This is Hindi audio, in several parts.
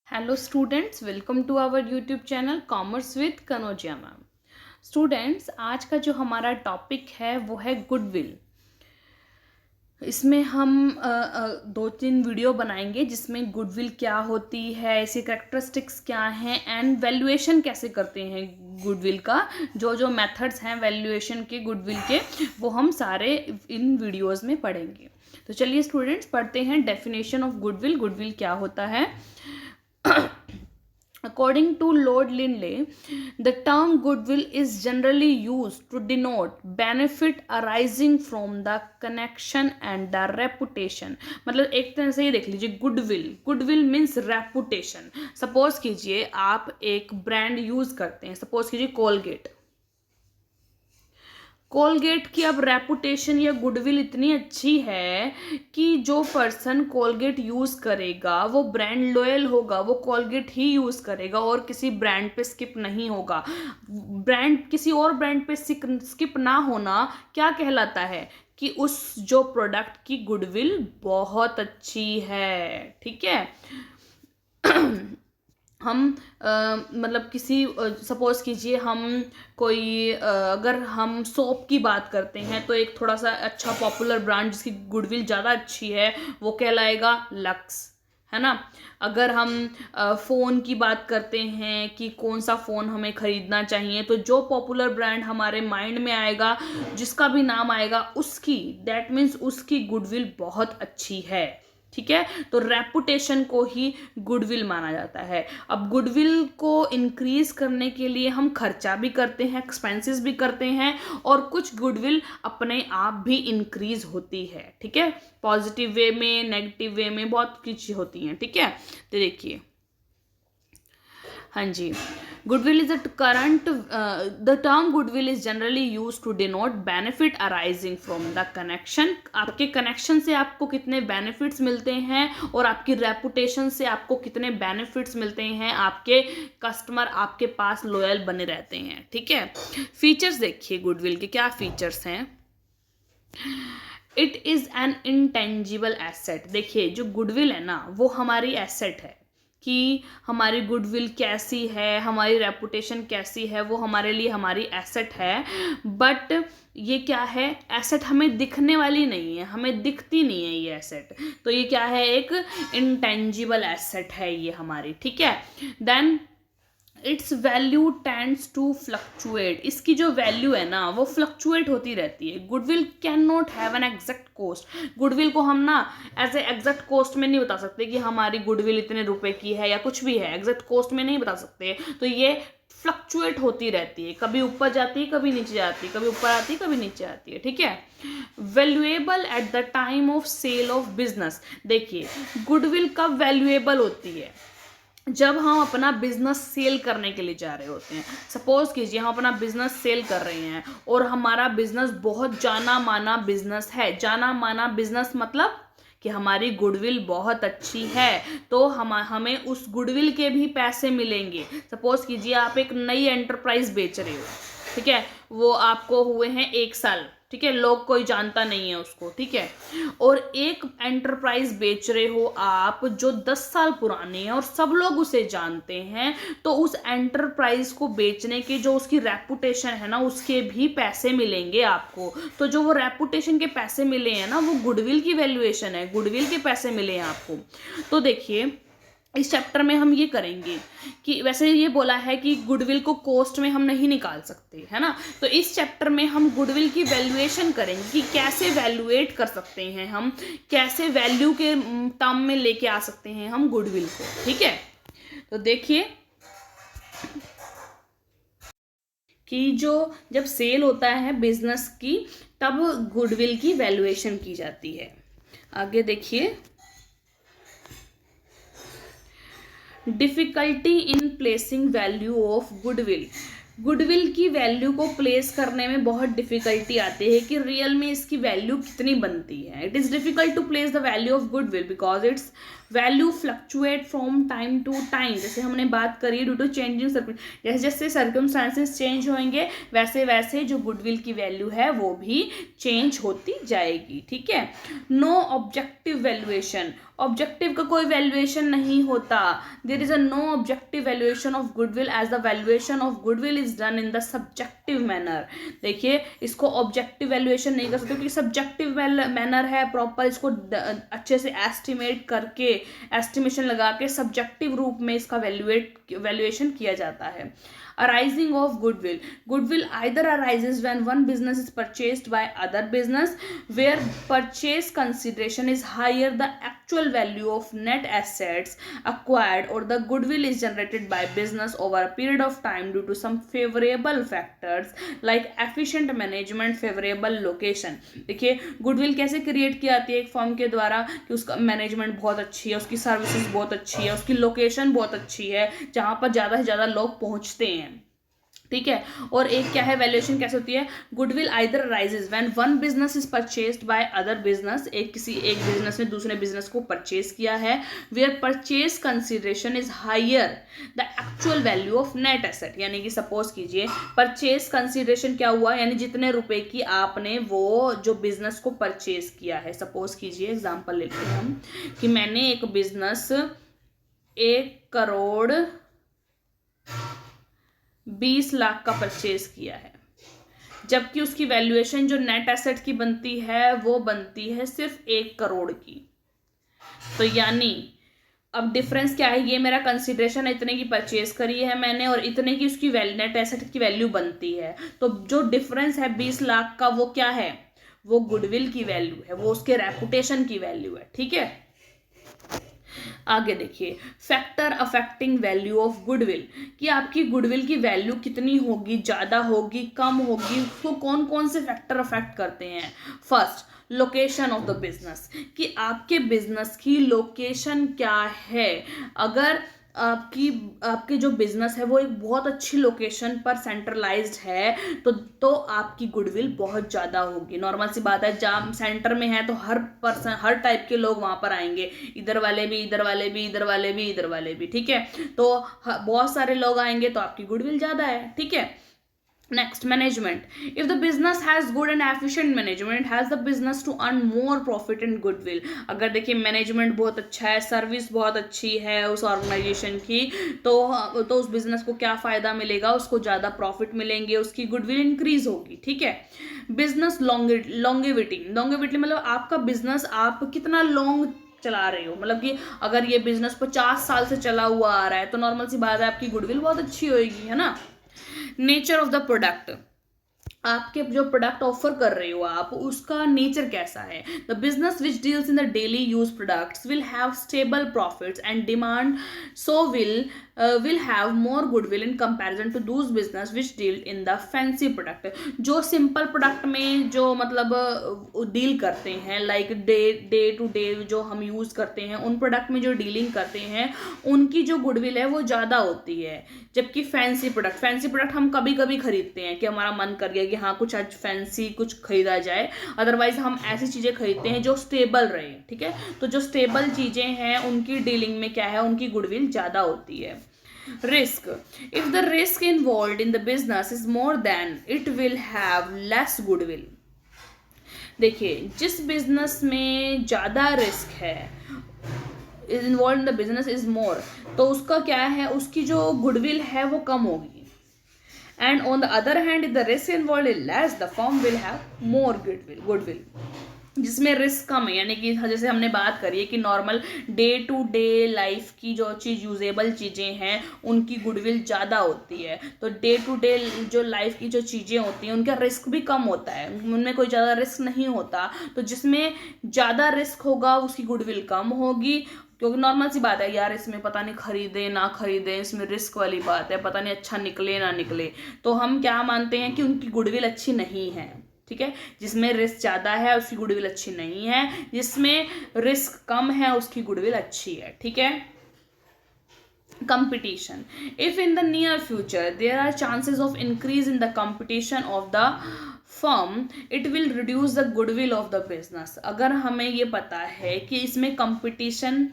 Hello students, welcome to our YouTube channel commerce with Kanaujia ma'am. Students, आज का जो हमारा टॉपिक है वो है गुडविल। इसमें हम दो तीन वीडियो बनाएंगे जिसमें गुडविल क्या होती है, इसकी कैरेक्टरिस्टिक्स क्या हैं एंड वैल्यूएशन कैसे करते हैं गुडविल का। जो जो मेथड्स हैं वैल्यूएशन के गुडविल के, वो हम सारे इन वीडियोस में पढ़ेंगे। तो चलिए स्टूडेंट्स, पढ़ते हैं डेफिनेशन ऑफ गुडविल। गुडविल क्या होता है? According to Lord Lindley, the term goodwill is generally used to denote benefit arising from the connection and the reputation। मतलब एक तरह से ये देख लीजिए, गुडविल मीन्स रेपुटेशन। सपोज कीजिए आप एक ब्रांड यूज करते हैं, सपोज कीजिए कोलगेट की अब रेपुटेशन या गुडविल इतनी अच्छी है कि जो पर्सन कोलगेट यूज करेगा वो ब्रांड लॉयल होगा, वो कोलगेट ही यूज करेगा और किसी ब्रांड पे स्किप नहीं होगा। ब्रांड किसी और ब्रांड पे स्किप ना होना क्या कहलाता है कि उस जो प्रोडक्ट की गुडविल बहुत अच्छी है। ठीक है। हम मतलब किसी सपोज कीजिए हम कोई अगर हम सोप की बात करते हैं तो एक थोड़ा सा अच्छा पॉपुलर ब्रांड जिसकी गुडविल ज़्यादा अच्छी है वो कहलाएगा लक्स, है ना। अगर हम फ़ोन की बात करते हैं कि कौन सा फ़ोन हमें ख़रीदना चाहिए, तो जो पॉपुलर ब्रांड हमारे माइंड में आएगा, जिसका भी नाम आएगा, उसकी दैट मीन्स उसकी गुडविल बहुत अच्छी है। ठीक है। तो रेपुटेशन को ही गुडविल माना जाता है। अब गुडविल को इंक्रीज करने के लिए हम खर्चा भी करते हैं, एक्सपेंसेस भी करते हैं, और कुछ गुडविल अपने आप भी इंक्रीज होती है। ठीक है। पॉजिटिव वे में, नेगेटिव वे में बहुत कुछ होती हैं। ठीक है। तो देखिए, हाँ जी, goodwill is the term goodwill is generally use to denote benefit arising from the connection. आपके कनेक्शन से आपको कितने बेनिफिट्स मिलते हैं और आपकी रेपुटेशन से आपको कितने बेनिफिट्स मिलते हैं, आपके कस्टमर आपके पास लॉयल बने रहते हैं। ठीक है। फीचर्स देखिए गुडविल के क्या फीचर्स हैं। It is an intangible asset. देखिए, जो गुडविल है ना वो हमारी एसेट है कि हमारी गुडविल कैसी है, हमारी रेपुटेशन कैसी है, वो हमारे लिए हमारी एसेट है। बट ये क्या है, एसेट हमें दिखने वाली नहीं है, हमें दिखती नहीं है ये एसेट। तो ये क्या है, एक इंटेंजिबल एसेट है ये हमारी। ठीक है। Then its value tends to fluctuate. इसकी जो वैल्यू है ना वो फ्लक्चुएट होती रहती है। Goodwill can not have an exact cost. Goodwill को हम ना एज ए एग्जैक्ट कॉस्ट में नहीं बता सकते कि हमारी गुडविल इतने रुपए की है या कुछ भी है, एग्जैक्ट कॉस्ट में नहीं बता सकते। तो ये फ्लक्चुएट होती रहती है, कभी ऊपर जाती है, कभी नीचे जाती है, कभी ऊपर आती है, कभी नीचे आती है। ठीक है। Valuable at the time of sale of business. देखिए, गुडविल कब वैल्यूएबल होती है, जब हम अपना बिजनेस सेल करने के लिए जा रहे होते हैं। सपोज कीजिए हम अपना बिजनेस सेल कर रहे हैं और हमारा बिजनेस बहुत जाना माना बिजनेस है। जाना माना बिजनेस मतलब कि हमारी गुडविल बहुत अच्छी है, तो हमें उस गुडविल के भी पैसे मिलेंगे। सपोज कीजिए आप एक नई एंटरप्राइज बेच रहे हो। ठीक है। वो आपको हुए हैं 1 साल। ठीक है। लोग कोई जानता नहीं है उसको। ठीक है। और एक एंटरप्राइज बेच रहे हो आप जो 10 साल पुरानी है और सब लोग उसे जानते हैं, तो उस एंटरप्राइज को बेचने के जो उसकी रेपुटेशन है ना उसके भी पैसे मिलेंगे आपको। तो जो वो रेपुटेशन के पैसे मिले हैं ना वो गुडविल की वैल्यूएशन है, गुडविल के पैसे मिले हैं आपको। तो देखिए, इस चैप्टर में हम ये करेंगे कि वैसे ये बोला है कि गुडविल को कॉस्ट में हम नहीं निकाल सकते, है ना। तो इस चैप्टर में हम गुडविल की वैल्यूएशन करेंगे कि कैसे वैल्यूएट कर सकते हैं हम, कैसे वैल्यू के टर्म में लेके आ सकते हैं हम गुडविल को। ठीक है। तो देखिए कि जब सेल होता है बिजनेस की, तब गुडविल की वैल्यूएशन की जाती है। आगे देखिए, difficulty in placing value of goodwill. Goodwill की वैल्यू को प्लेस करने में बहुत डिफिकल्टी आती है कि रियल में इसकी वैल्यू कितनी बनती है। It is difficult to place the value of goodwill because its value fluctuate from time to time, जैसे हमने बात करी ड्यू टू चेंजिंग जैसे जैसे सर्कमस्टांसेस चेंज होंगे वैसे वैसे जो गुडविल की वैल्यू है वो भी चेंज होती जाएगी, ठीक है। नो ऑब्जेक्टिव वैल्यूएशन, ऑब्जेक्टिव का कोई वैल्यूएशन नहीं होता। There is a no objective valuation of goodwill as the valuation of goodwill is done in the subjective manner. देखिए इसको ऑब्जेक्टिव वैल्यूएशन नहीं कर सकते क्योंकि सब्जेक्टिव मैनर है, प्रॉपर इसको अच्छे से एस्टिमेट करके एस्टिमेशन लगा के सब्जेक्टिव रूप में इसका वैल्यूएशन किया जाता है। Arising of goodwill, goodwill either arises when one business is purchased by other business where purchase consideration is higher the actual value of net assets acquired, or the goodwill is generated by business over a period of time due to some favorable factors like efficient management, favorable location। देखिए गुडविल कैसे क्रिएट की जाती है एक फर्म के द्वारा कि उसका मैनेजमेंट बहुत अच्छी है, उसकी सर्विसेज बहुत अच्छी है, उसकी लोकेशन बहुत अच्छी है जहाँ पर ज़्यादा से ज़्यादा लोग पहुँचते हैं, ठीक है। और एक क्या है वैल्यूएशन कैसे होती है, goodwill either arises when one business is purchased by other business, एक बिजनेस ने दूसरे बिजनेस को परचेज किया है, where purchase consideration is higher the actual value of net asset. यानी कि सपोज कीजिए परचेज कंसिडरेशन क्या हुआ, यानी जितने रुपए की आपने वो जो बिजनेस को परचेज किया है, सपोज कीजिए एग्जांपल लेते हैं हम कि मैंने एक बिजनेस 1,20,00,000 का परचेज किया है, जबकि उसकी वैल्यूएशन जो नेट एसेट की बनती है वो बनती है सिर्फ 1 करोड़ की। तो यानी अब डिफरेंस क्या है, ये मेरा कंसिडरेशन है, इतने की परचेज करी है मैंने और इतने की उसकी नेट एसेट की वैल्यू बनती है, तो जो डिफरेंस है 20 लाख का वो क्या है, वो गुडविल की वैल्यू है, वो उसके रेपुटेशन की वैल्यू है, ठीक है। आगे देखिए factor affecting value of goodwill, कि आपकी गुडविल की वैल्यू कितनी होगी, ज़्यादा होगी, कम होगी, उसको कौन कौन से फैक्टर अफेक्ट करते हैं। First location of the business, कि आपके बिजनेस की लोकेशन क्या है। अगर आपके जो बिजनेस है वो एक बहुत अच्छी लोकेशन पर सेंट्रलाइज्ड है तो आपकी गुडविल बहुत ज़्यादा होगी। नॉर्मल सी बात है, जहाँ सेंटर में है तो हर पर्सन हर टाइप के लोग वहाँ पर आएंगे, इधर वाले भी, इधर वाले भी, इधर वाले भी, इधर वाले भी, ठीक है। तो बहुत सारे लोग आएंगे तो आपकी गुडविल ज़्यादा है, ठीक है। Next, management. If the business has good and efficient management, has the business to earn more profit and goodwill. अगर देखिए मैनेजमेंट बहुत अच्छा है, सर्विस बहुत अच्छी है उस ऑर्गेनाइजेशन की, तो उस बिजनेस को क्या फ़ायदा मिलेगा, उसको ज़्यादा प्रॉफिट मिलेंगे, उसकी गुडविल इंक्रीज होगी, ठीक है। बिजनेस लॉन्गेविटी मतलब आपका बिजनेस आप कितना लॉन्ग चला रहे हो, मतलब कि अगर ये बिजनेस 50 साल से चला हुआ आ रहा है तो नॉर्मल सी बात है आपकी गुडविल बहुत अच्छी होगी, है ना। नेचर ऑफ द प्रोडक्ट, आपके जो प्रोडक्ट ऑफर कर रहे हो आप उसका नेचर कैसा है। The business which deals in the daily use products will have stable profits and demand, so will have more goodwill in comparison to those business which deal in the fancy product. जो सिंपल प्रोडक्ट में जो मतलब डील करते हैं, लाइक डे टू डे जो हम यूज़ करते हैं, उन प्रोडक्ट में जो डीलिंग करते हैं उनकी जो गुडविल है वो ज़्यादा होती है। जबकि फैंसी प्रोडक्ट हम कभी कभी खरीदते हैं कि हमारा मन कर गया कि हाँ कुछ आज फैंसी कुछ खरीदा जाए, अदरवाइज हम ऐसी चीज़ें खरीदते हैं जो स्टेबल रहे, ठीक है। तो जो स्टेबल चीज़ें हैं उनकी डीलिंग में क्या है, उनकी गुडविल ज़्यादा होती है। Risk, if the risk involve in the business is more than it will have less goodwill. देखिए जिस बिजनेस में ज़्यादा रिस्क है, is involve in the business is more, तो उसका क्या है, उसकी जो गुडविल है वो कम होगी। And on the other hand, if the risk involved is less, the firm will have more goodwill. जिसमें रिस्क कम है, यानी कि जैसे हमने बात करी है कि normal day to day life की जो चीज़ यूजेबल चीज़ें हैं उनकी गुडविल ज़्यादा होती है। तो डे टू डे जो लाइफ की जो चीज़ें होती हैं उनका रिस्क भी कम होता है, उनमें कोई ज़्यादा रिस्क नहीं होता। तो जिसमें ज़्यादा रिस्क होगा उसकी गुडविल कम होगी, क्योंकि नॉर्मल सी बात है यार, इसमें पता नहीं खरीदे ना खरीदे, इसमें रिस्क वाली बात है, पता नहीं अच्छा निकले ना निकले, तो हम क्या मानते हैं कि उनकी गुडविल अच्छी नहीं है, ठीक है। जिसमें रिस्क ज़्यादा है उसकी गुडविल अच्छी नहीं है, जिसमें रिस्क कम है उसकी गुडविल अच्छी है, ठीक है। competition, if in the near future there are chances of increase in the competition of the firm, it will reduce the goodwill of the business। अगर हमें ये पता है कि इसमें कंपटीशन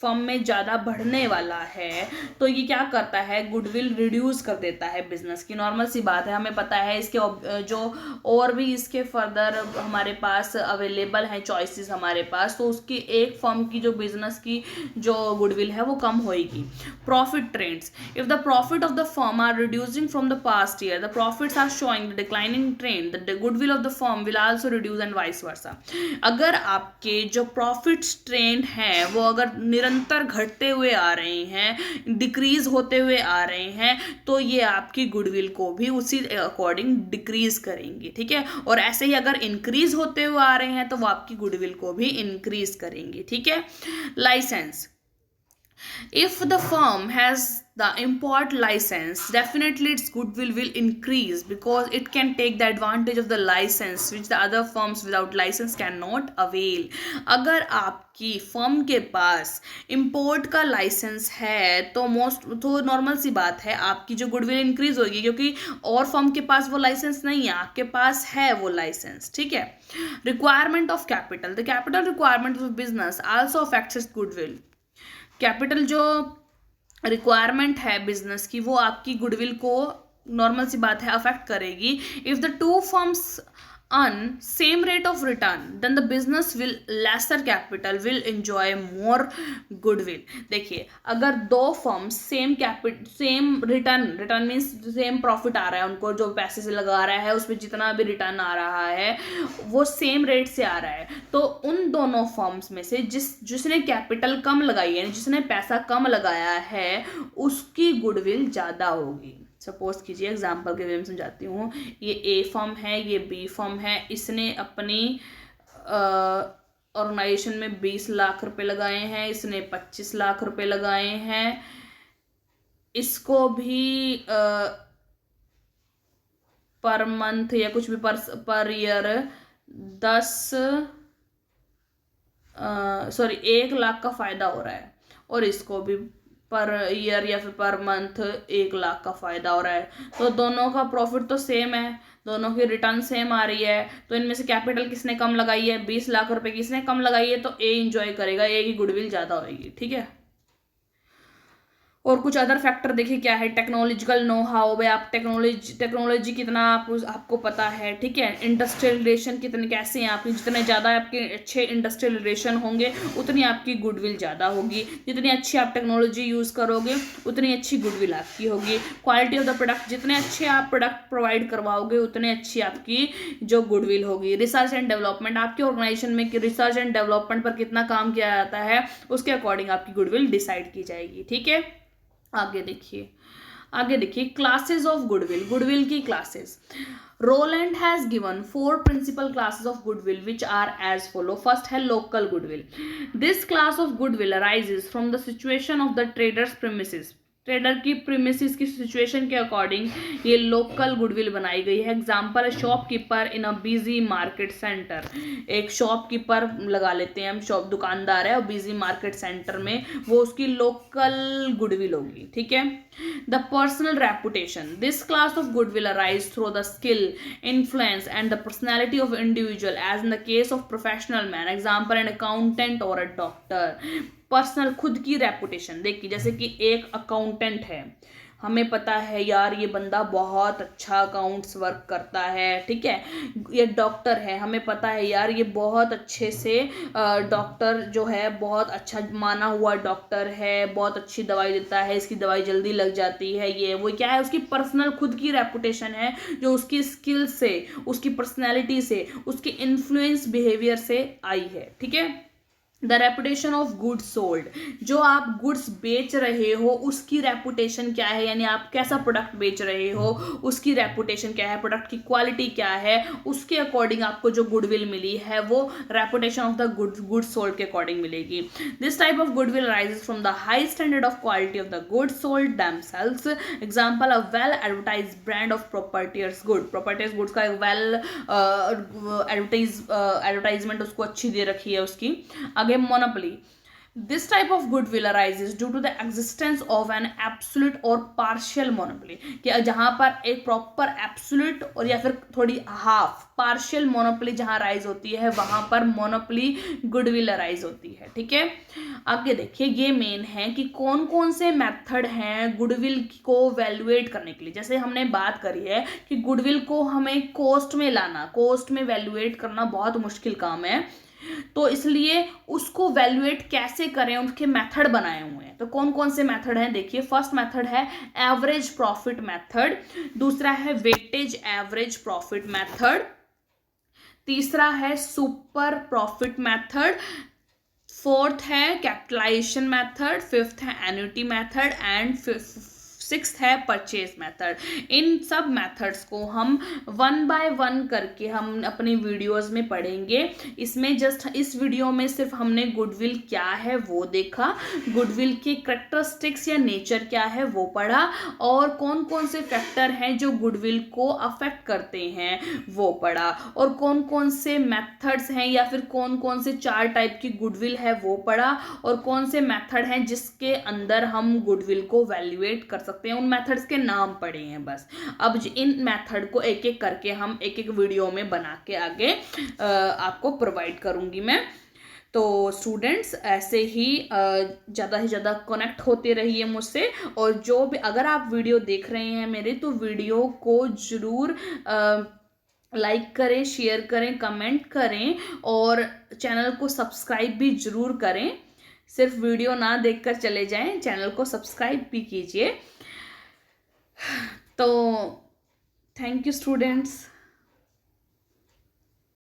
फर्म में ज़्यादा बढ़ने वाला है तो ये क्या करता है, गुडविल रिड्यूस कर देता है बिजनेस की। नॉर्मल सी बात है, हमें पता है इसके जो और भी इसके फर्दर हमारे पास अवेलेबल हैं चॉइसेस हमारे पास, तो उसकी एक फर्म की जो बिजनेस की जो गुडविल है वो कम होएगी। Profit trends, if the profit of the firm are reducing from the past year, the profits are showing the declining trend, the goodwill of the firm will also reduce and vice versa. अगर आपके जो प्रॉफिट्स ट्रेंड हैं वो अगर निरंतर घटते हुए आ रहे हैं, डिक्रीज होते हुए आ रहे हैं, तो ये आपकी गुडविल को भी उसी अकॉर्डिंग डिक्रीज करेंगे, ठीक है। और ऐसे ही अगर इंक्रीज होते हुए आ रहे हैं तो वो आपकी गुडविल को भी इंक्रीज करेंगे, ठीक है। License, if the firm has the import license, definitely its goodwill will increase because it can take the advantage of the license which the other firms without license cannot avail। अगर आपकी फर्म के पास इंपोर्ट का लाइसेंस है तो नॉर्मल सी बात है आपकी जो गुडविल इंक्रीज होगी, क्योंकि और फर्म के पास वो लाइसेंस नहीं है, आपके पास है वो लाइसेंस, ठीक है। Requirement of capital, the capital requirement of business also affects it's goodwill. Capital जो रिक्वायरमेंट है बिजनेस की वो आपकी गुडविल को नॉर्मल सी बात है अफेक्ट करेगी। If the two firms earn same rate of return then the business will lesser capital will enjoy more goodwill. देखिए, अगर दो firms same return means same profit आ रहा है उनको, जो पैसे से लगा रहा है उसमें जितना भी रिटर्न आ रहा है वो सेम रेट से आ रहा है, तो उन दोनों फर्म्स में से जिसने कैपिटल कम लगाई है, जिसने पैसा कम लगाया है, उसकी गुडविल ज़्यादा होगी। सपोज कीजिए, एग्जाम्पल के वे में समझाती हूँ, ये ए फर्म है, ये बी फर्म है, इसने अपनी ऑर्गेनाइजेशन में 20 लाख रुपए लगाए हैं, इसने 25 लाख रुपए लगाए हैं, इसको भी पर मंथ या कुछ भी पर ईयर 1 लाख का फायदा हो रहा है, और इसको भी पर ईयर या फिर पर मंथ 1 लाख का फायदा हो रहा है, तो दोनों का प्रॉफिट तो सेम है, दोनों की रिटर्न सेम आ रही है, तो इनमें से कैपिटल किसने कम लगाई है, 20 लाख रुपए किसने कम लगाई है, तो ए इंजॉय करेगा, ए की गुडविल ज़्यादा होगी, ठीक है। और कुछ अदर फैक्टर देखिए क्या है, टेक्नोलॉजिकल नो हाउ, भाई आप टेक्नोलॉजी कितना आपको पता है, ठीक है। इंडस्ट्रियल रिलेशन कितने कैसे हैं आपके, जितने ज़्यादा आपके अच्छे इंडस्ट्रियल रिलेशन होंगे उतनी आपकी गुडविल ज़्यादा होगी, जितनी अच्छी आप टेक्नोलॉजी यूज़ करोगे उतनी अच्छी गुडविल आपकी होगी। क्वालिटी ऑफ द प्रोडक्ट, जितने अच्छे आप प्रोडक्ट प्रोवाइड करवाओगे उतने अच्छी आपकी जो गुडविल होगी। रिसर्च एंड डेवलपमेंट, आपके ऑर्गेनाइजेशन में रिसर्च एंड डेवलपमेंट पर कितना काम किया जाता है उसके अकॉर्डिंग आपकी गुडविल डिसाइड की जाएगी, ठीक है। आगे देखिए क्लासेस ऑफ गुडविल की classes. Rowland has given 4 principal classes of goodwill which are as follow. First है local goodwill. This class of goodwill arises from the situation of the trader's premises. Trader की प्रीमिसेस की सिचुएशन के अकॉर्डिंग ये लोकल गुडविल बनाई गई है। एग्जाम्पल है shopkeeper in a busy market centre. एक शॉपकीपर लगा लेते हैं हम, दुकानदार है और बिजी मार्केट सेंटर में, वो उसकी लोकल गुडविल होगी, ठीक है। The personal reputation, this class of goodwill arise through the skill, influence and the personality of individual as in the case of professional man. Example an accountant और अ डॉक्टर। पर्सनल खुद की रेपुटेशन, देखिए जैसे कि एक अकाउंटेंट है, हमें पता है यार ये बंदा बहुत अच्छा अकाउंट्स वर्क करता है, ठीक है। ये डॉक्टर है, हमें पता है यार ये बहुत अच्छे से डॉक्टर जो है बहुत अच्छा माना हुआ डॉक्टर है, बहुत अच्छी दवाई देता है, इसकी दवाई जल्दी लग जाती है, ये वो क्या है, उसकी पर्सनल खुद की रेपुटेशन है जो उसकी स्किल से, उसकी पर्सनैलिटी से, उसकी इन्फ्लुएंस बिहेवियर से आई है, ठीक है। The reputation of goods sold, जो आप गुड्स बेच रहे हो उसकी रेपुटेशन क्या है, यानी आप कैसा प्रोडक्ट बेच रहे हो उसकी रेपुटेशन क्या है, प्रोडक्ट की क्वालिटी क्या है, उसके अकॉर्डिंग आपको जो गुडविल मिली है वो reputation of the goods sold के अकॉर्डिंग मिलेगी। This type of goodwill rises from the high standard of quality of the goods sold themselves. Example, a well advertise brand of properties good, properties goods का एक वेल एडवर्टाइजमेंट उसको अच्छी दे रखी है उसकी। आगे monopoly, This type of goodwill arises due to the existence of an absolute or partial monopoly, कि जहां पर एक प्रॉपर एब्सोल्यूट और या फिर थोड़ी हाफ पार्शियल मोनोपोली जहां राइज होती है वहां पर मोनोपोली गुडविल राइज होती है। ठीक है, आगे देखिए, ये मेन है कि कौन कौन से मेथड हैं गुडविल को वैल्यूएट करने के लिए। जैसे हमने बात करी है कि गुडविल को हमें कॉस्ट में लाना, कॉस्ट में वैल्यूएट करना बहुत मुश्किल काम है, तो इसलिए उसको वैल्यूएट कैसे करें उनके मेथड बनाए हुए हैं। तो कौन कौन से मेथड हैं देखिए, फर्स्ट मेथड है एवरेज प्रॉफिट मेथड, दूसरा है वेटेज एवरेज प्रॉफिट मेथड, तीसरा है सुपर प्रॉफिट मेथड, फोर्थ है कैपिटलाइजेशन मेथड, फिफ्थ है एन्युटी मेथड एंड सिक्स्थ है परचेज मेथड। इन सब मेथड्स को हम 1 बाय 1 करके हम अपनी वीडियोस में पढ़ेंगे। इसमें जस्ट इस वीडियो में सिर्फ हमने गुडविल क्या है वो देखा, गुडविल के कैरेक्टरिस्टिक्स या नेचर क्या है वो पढ़ा, और कौन कौन से फैक्टर हैं जो गुडविल को अफेक्ट करते हैं वो पढ़ा, और कौन कौन से मेथड्स हैं या फिर कौन कौन से 4 टाइप की गुडविल है वो पढ़ा, और कौन से मेथड हैं जिसके अंदर हम गुडविल को वैल्यूएट कर सकते हैं, उन मेथड्स के नाम पढ़े हैं बस। अब इन मेथड को एक एक करके हम एक एक वीडियो में बना के आगे आपको प्रोवाइड करूंगी मैं। तो स्टूडेंट्स ऐसे ही ज़्यादा से ज़्यादा कनेक्ट होते रहिए मुझसे, और जो भी अगर आप वीडियो देख रहे हैं मेरे, तो वीडियो को ज़रूर लाइक करें, शेयर करें, कमेंट करें, और चैनल को सब्सक्राइब भी ज़रूर करें। सिर्फ वीडियो ना देखकर चले जाएं, चैनल को सब्सक्राइब भी कीजिए। तो थैंक यू स्टूडेंट्स।